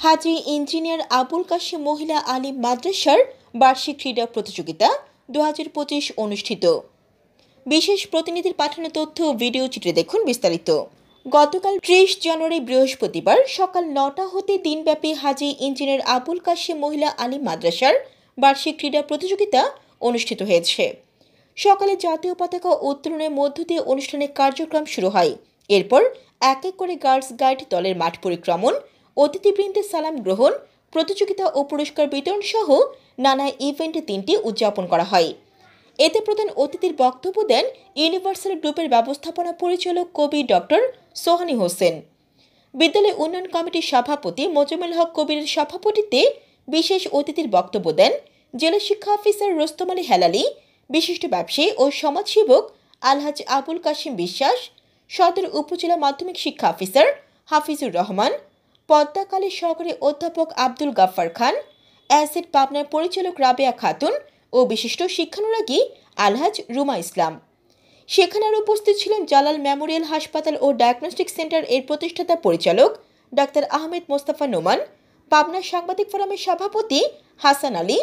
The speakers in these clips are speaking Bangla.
হাজী ইঞ্জিনিয়ার আবুল কাশেম মহিলা আলিম মাদ্রাসার বার্ষিক ক্রীড়া প্রতিযোগিতা 2025 অনুষ্ঠিত। বিশেষ প্রতিনিধির পাঠানো তথ্য ও ভিডিও চিত্রে দেখুন বিস্তারিত। গতকাল 30 জানুয়ারি বৃহস্পতিবার সকাল 9টা হতে দিনব্যাপী হাজী ইঞ্জিনিয়ার আবুল কাশেম মহিলা আলিম মাদ্রাসার বার্ষিক ক্রীড়া প্রতিযোগিতা অনুষ্ঠিত হয়েছে। সকালে জাতীয় পতাকা উত্তোলনের মধ্য দিয়ে অনুষ্ঠানের কার্যক্রম শুরু হয়। এরপর এক এক করে গার্লস গাইড দলের মাঠ পরিক্রমণ, অতিথিবৃন্দের সালাম গ্রহণ, প্রতিযোগিতা ও পুরস্কার বিতরণ সহ নানা ইভেন্টে দিনটি উদযাপন করা হয়। এতে প্রধান অতিথির বক্তব্য দেন ইউনিভার্সাল গ্রুপের ব্যবস্থাপনা পরিচালক কবি ডক্টর সোহানী হোসেন। বিদ্যালয় উন্নয়ন কমিটির সভাপতি মোজাম্মেল হক কবিরের সভাপতিত্বে বিশেষ অতিথির বক্তব্য দেন জেলা শিক্ষা অফিসার রোস্তম আলী হেলালি, বিশিষ্ট ব্যবসায়ী ও সমাজসেবক আলহাজ আবুল কাশেম বিশ্বাস, সদর উপজেলা মাধ্যমিক শিক্ষা অফিসার হাফিজুর রহমান, পদ্মা কলেজ সহকারী অধ্যাপক আব্দুল গাফফার খান, অ্যাসেট পাবনার পরিচালক রাবেয়া খাতুন ও বিশিষ্ট শিক্ষানুরাগী আলহাজ রুমা ইসলাম। সেখানে আর উপস্থিত ছিলেন জালাল মেমোরিয়াল হাসপাতাল ও ডায়াগনস্টিক সেন্টার এর প্রতিষ্ঠাতা পরিচালক ডাক্তার আহমেদ মোস্তফা নোমান, পাবনা সাংবাদিক ফোরামের সভাপতি হাসান আলী,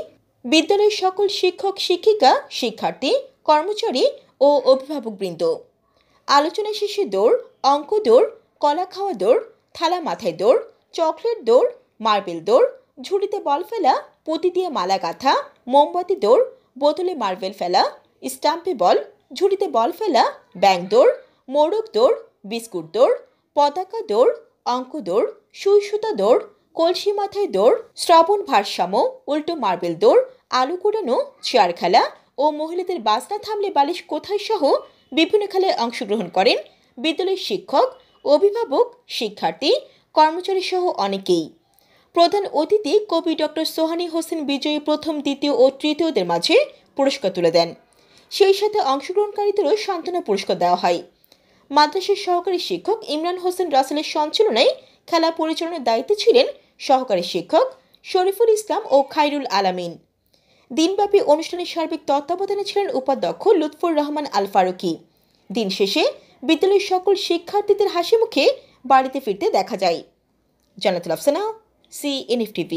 বিদ্যালয়ের সকল শিক্ষক শিক্ষিকা, শিক্ষার্থী, কর্মচারী ও অভিভাবকবৃন্দ। আলোচনা শেষে দৌড়, অঙ্ক দৌড়, কলা খাওয়া দৌড়, থালা মাথায় দৌড়, চকলেট দৌড়, মার্বেল দৌড়, ঝুড়িতে বল ফেলা, পুঁতি দিয়ে মালা গাঁথা, মোমবাতি দৌড়, বোতলে মার্বেল ফেলা, স্টাম্পে বল, ঝুড়িতে বল ফেলা, ব্যাং দৌড়, মোড়ক দৌড়, বিস্কুট দৌড়, পতাকা দৌড়, অঙ্ক দৌড়, সুই সুতা দৌড়, কলসি মাথায় দৌড়, শ্রবণ ভারসাম্য, উল্টো মার্বেল দৌড়, আলু কুড়ানো, চেয়ার খেলা ও মহিলাদের বাজনা থামলে বালিশ কোথায় সহ বিভিন্ন খেলায় অংশগ্রহণ করেন বিদ্যালয়ের শিক্ষক, অভিভাবক, শিক্ষার্থী, কর্মচারী সহ অনেকেই। প্রধান অতিথি কবি ডক্টর সোহানী হোসেন বিজয়ী প্রথম, দ্বিতীয় ও তৃতীয়দের মাঝে পুরস্কার তুলে দেন। সেই সাথে অংশগ্রহণকারীদেরও সান্ত্বনা পুরস্কার দেওয়া হয়। মাদ্রাসার সহকারী শিক্ষক ইমরান হোসেন রাসেলের সঞ্চালনায় খেলা পরিচালনার দায়িত্বে ছিলেন সহকারী শিক্ষক শরীফুল ইসলাম ও খায়রুল আলামিন। দিনব্যাপী অনুষ্ঠানের সার্বিক তত্ত্বাবধানে ছিলেন উপাধ্যক্ষ লুৎফর রহমান আল ফারুকি। দিন শেষে বিদ্যালয়ের সকল শিক্ষার্থীদের হাসি মুখে বাড়িতে ফিরতে দেখা যায়। জান্নাতুল আফসানা, CNF TV।